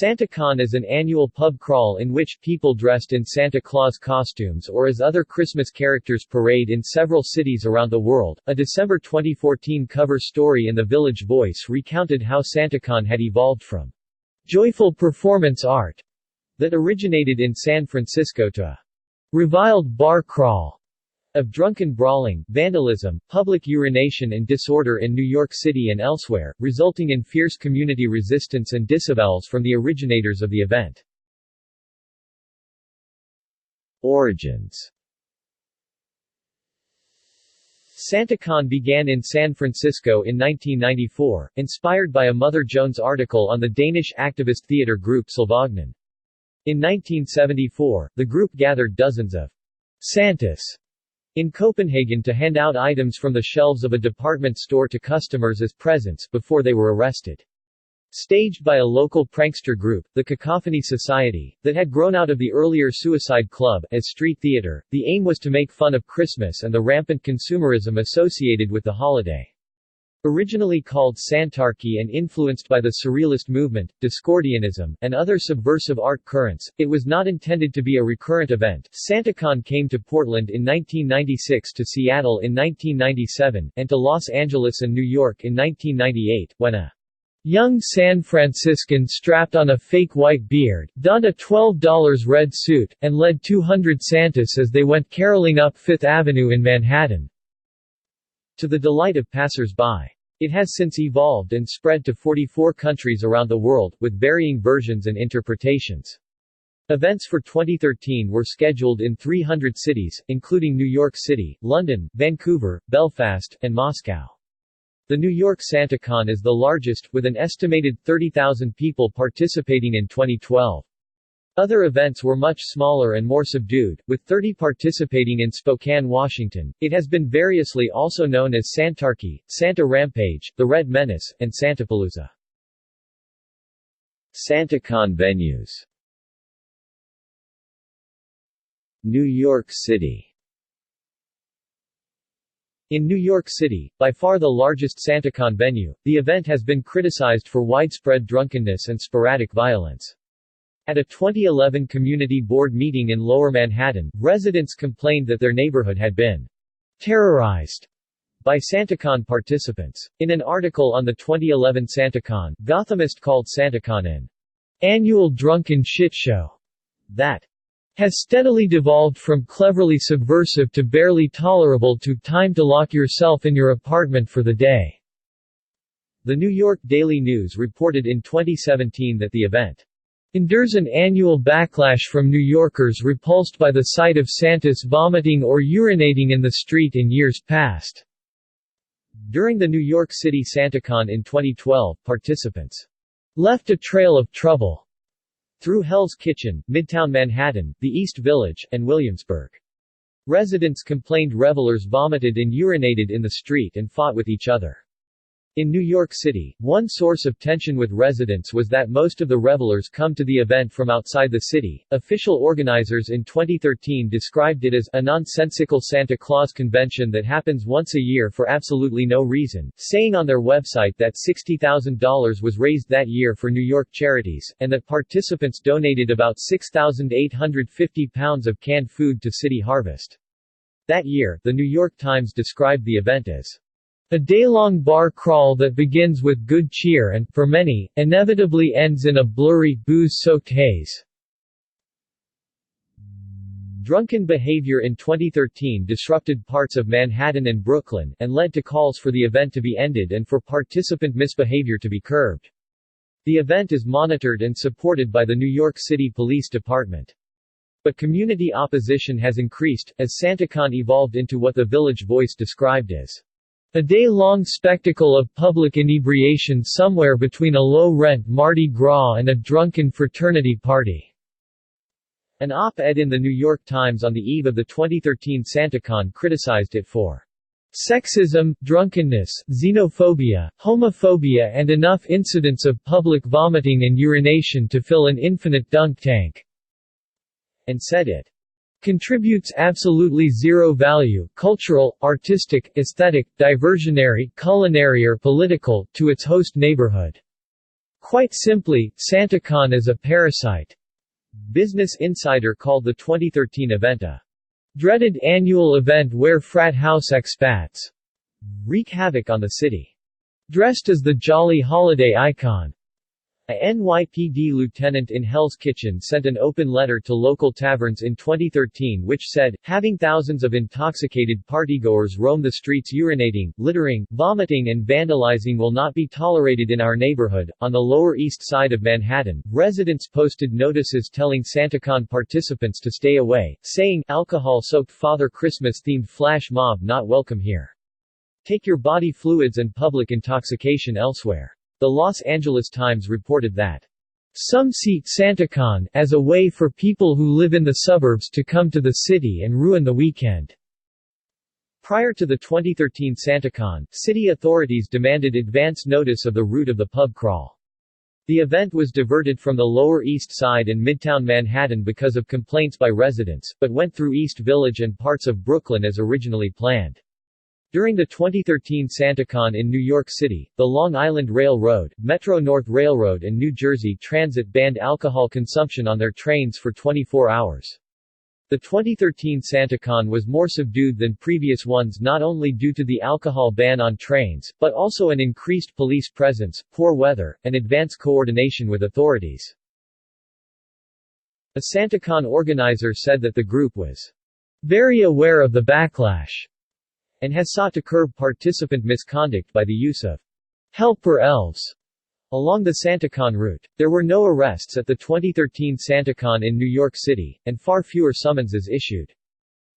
SantaCon is an annual pub crawl in which people dressed in Santa Claus costumes or as other Christmas characters parade in several cities around the world. A December 2014 cover story in The Village Voice recounted how SantaCon had evolved from joyful performance art that originated in San Francisco to a reviled bar crawl of drunken brawling, vandalism, public urination and disorder in New York City and elsewhere, resulting in fierce community resistance and disavowals from the originators of the event. Origins. SantaCon began in San Francisco in 1994, inspired by a Mother Jones article on the Danish activist theater group Sylvagnen. In 1974, the group gathered dozens of Santas in Copenhagen to hand out items from the shelves of a department store to customers as presents, before they were arrested. Staged by a local prankster group, the Cacophony Society, that had grown out of the earlier Suicide Club, as street theater, the aim was to make fun of Christmas and the rampant consumerism associated with the holiday. Originally called SantaCon and influenced by the Surrealist movement, Discordianism, and other subversive art currents, it was not intended to be a recurrent event. SantaCon came to Portland in 1996, to Seattle in 1997, and to Los Angeles and New York in 1998, when a young San Franciscan strapped on a fake white beard, donned a $12 red suit, and led 200 Santas as they went caroling up Fifth Avenue in Manhattan, to the delight of passers-by. It has since evolved and spread to 44 countries around the world, with varying versions and interpretations. Events for 2013 were scheduled in 300 cities, including New York City, London, Vancouver, Belfast, and Moscow. The New York SantaCon is the largest, with an estimated 30,000 people participating in 2012. Other events were much smaller and more subdued, with 30 participating in Spokane, Washington. It has been variously also known as SantaCon, Santa Rampage, the Red Menace, and Santapalooza. SantaCon venues. New York City. In New York City, by far the largest SantaCon venue, the event has been criticized for widespread drunkenness and sporadic violence. At a 2011 community board meeting in Lower Manhattan, residents complained that their neighborhood had been terrorized by SantaCon participants. In an article on the 2011 SantaCon, Gothamist called SantaCon an annual drunken shit show that has steadily devolved from cleverly subversive to barely tolerable to time to lock yourself in your apartment for the day. The New York Daily News reported in 2017 that the event endures an annual backlash from New Yorkers repulsed by the sight of Santas vomiting or urinating in the street in years past. During the New York City SantaCon in 2012, participants left a trail of trouble through Hell's Kitchen, Midtown Manhattan, the East Village, and Williamsburg. Residents complained revelers vomited and urinated in the street and fought with each other. In New York City, one source of tension with residents was that most of the revelers come to the event from outside the city. Official organizers in 2013 described it as a nonsensical Santa Claus convention that happens once a year for absolutely no reason, saying on their website that $60,000 was raised that year for New York charities, and that participants donated about 6,850 pounds of canned food to City Harvest. That year, the New York Times described the event as a day-long bar crawl that begins with good cheer and, for many, inevitably ends in a blurry, booze-soaked haze. Drunken behavior in 2013 disrupted parts of Manhattan and Brooklyn, and led to calls for the event to be ended and for participant misbehavior to be curbed. The event is monitored and supported by the New York City Police Department. But community opposition has increased, as SantaCon evolved into what the Village Voice described as a day-long spectacle of public inebriation somewhere between a low-rent Mardi Gras and a drunken fraternity party. An op-ed in the New York Times on the eve of the 2013 SantaCon criticized it for sexism, drunkenness, xenophobia, homophobia and enough incidents of public vomiting and urination to fill an infinite dunk tank, and said it contributes absolutely zero value, cultural, artistic, aesthetic, diversionary, culinary or political, to its host neighborhood. Quite simply, SantaCon is a parasite. Business Insider called the 2013 event a dreaded annual event where frat house expats wreak havoc on the city. Dressed as the jolly holiday icon, a NYPD lieutenant in Hell's Kitchen sent an open letter to local taverns in 2013 which said, having thousands of intoxicated partygoers roam the streets urinating, littering, vomiting and vandalizing will not be tolerated in our neighborhood. On the Lower East Side of Manhattan, residents posted notices telling SantaCon participants to stay away, saying, alcohol-soaked Father Christmas-themed flash mob not welcome here. Take your body fluids and public intoxication elsewhere. The Los Angeles Times reported that some see SantaCon as a way for people who live in the suburbs to come to the city and ruin the weekend. Prior to the 2013 SantaCon, city authorities demanded advance notice of the route of the pub crawl. The event was diverted from the Lower East Side and Midtown Manhattan because of complaints by residents, but went through East Village and parts of Brooklyn as originally planned. During the 2013 SantaCon in New York City, the Long Island Railroad, Metro-North Railroad and New Jersey Transit banned alcohol consumption on their trains for 24 hours. The 2013 SantaCon was more subdued than previous ones not only due to the alcohol ban on trains, but also an increased police presence, poor weather, and advance coordination with authorities. A SantaCon organizer said that the group was very aware of the backlash and has sought to curb participant misconduct by the use of helper elves along the SantaCon route. There were no arrests at the 2013 SantaCon in New York City, and far fewer summonses issued.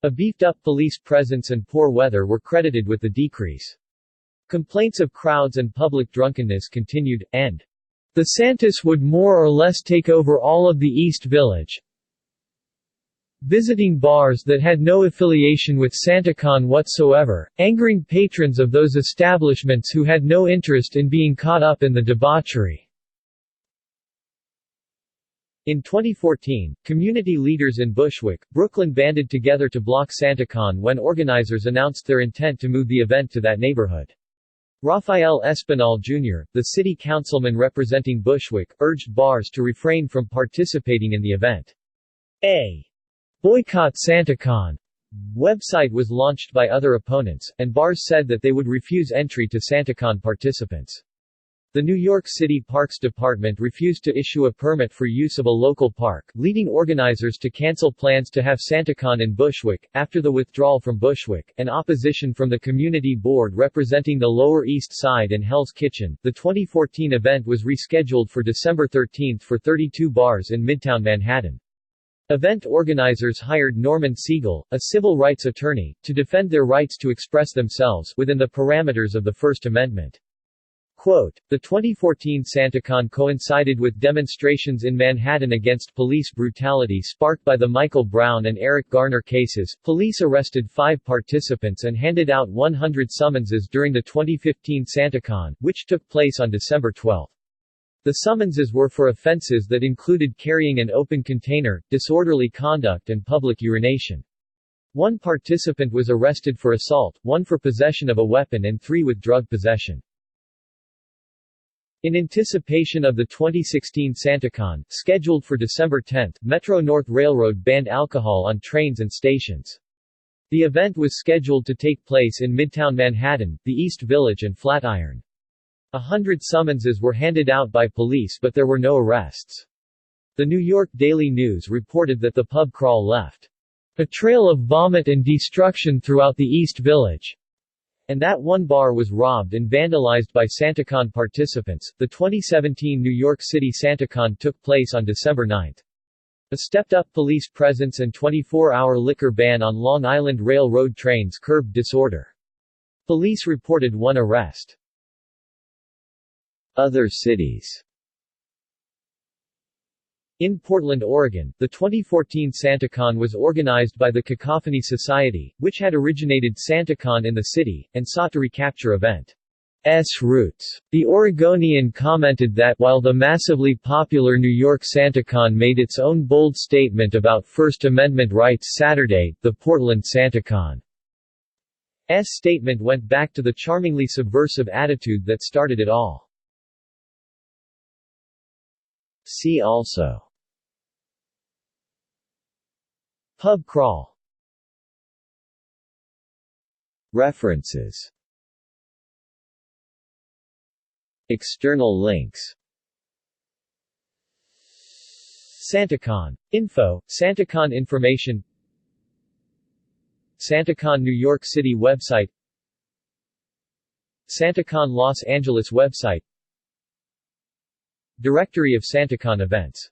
A beefed-up police presence and poor weather were credited with the decrease. Complaints of crowds and public drunkenness continued, and the Santas would more or less take over all of the East Village, visiting bars that had no affiliation with SantaCon whatsoever, angering patrons of those establishments who had no interest in being caught up in the debauchery. In 2014, community leaders in Bushwick, Brooklyn banded together to block SantaCon when organizers announced their intent to move the event to that neighborhood. Rafael Espinal Jr., the city councilman representing Bushwick, urged bars to refrain from participating in the event. A Boycott SantaCon website was launched by other opponents, and bars said that they would refuse entry to SantaCon participants. The New York City Parks Department refused to issue a permit for use of a local park, leading organizers to cancel plans to have SantaCon in Bushwick. After the withdrawal from Bushwick, and opposition from the community board representing the Lower East Side and Hell's Kitchen, the 2014 event was rescheduled for December 13 for 32 bars in Midtown Manhattan. Event organizers hired Norman Siegel, a civil rights attorney, to defend their rights to express themselves within the parameters of the First Amendment. Quote, the 2014 SantaCon coincided with demonstrations in Manhattan against police brutality sparked by the Michael Brown and Eric Garner cases. Police arrested 5 participants and handed out 100 summonses during the 2015 SantaCon, which took place on December 12. The summonses were for offenses that included carrying an open container, disorderly conduct and public urination. 1 participant was arrested for assault, 1 for possession of a weapon and 3 with drug possession. In anticipation of the 2016 SantaCon, scheduled for December 10, Metro-North Railroad banned alcohol on trains and stations. The event was scheduled to take place in Midtown Manhattan, the East Village and Flatiron. 100 summonses were handed out by police but there were no arrests. The New York Daily News reported that the pub crawl left a trail of vomit and destruction throughout the East Village, and that 1 bar was robbed and vandalized by SantaCon participants. The 2017 New York City SantaCon took place on December 9. A stepped-up police presence and 24-hour liquor ban on Long Island Railroad trains curbed disorder. Police reported 1 arrest. Other cities. In Portland, Oregon, the 2014 SantaCon was organized by the Cacophony Society, which had originated SantaCon in the city, and sought to recapture event's roots. The Oregonian commented that while the massively popular New York SantaCon made its own bold statement about First Amendment rights Saturday, the Portland SantaCon's statement went back to the charmingly subversive attitude that started it all. See also: Pub crawl. References. External links. SantaCon. Info, SantaCon information, SantaCon New York City website, SantaCon Los Angeles website, Directory of SantaCon events.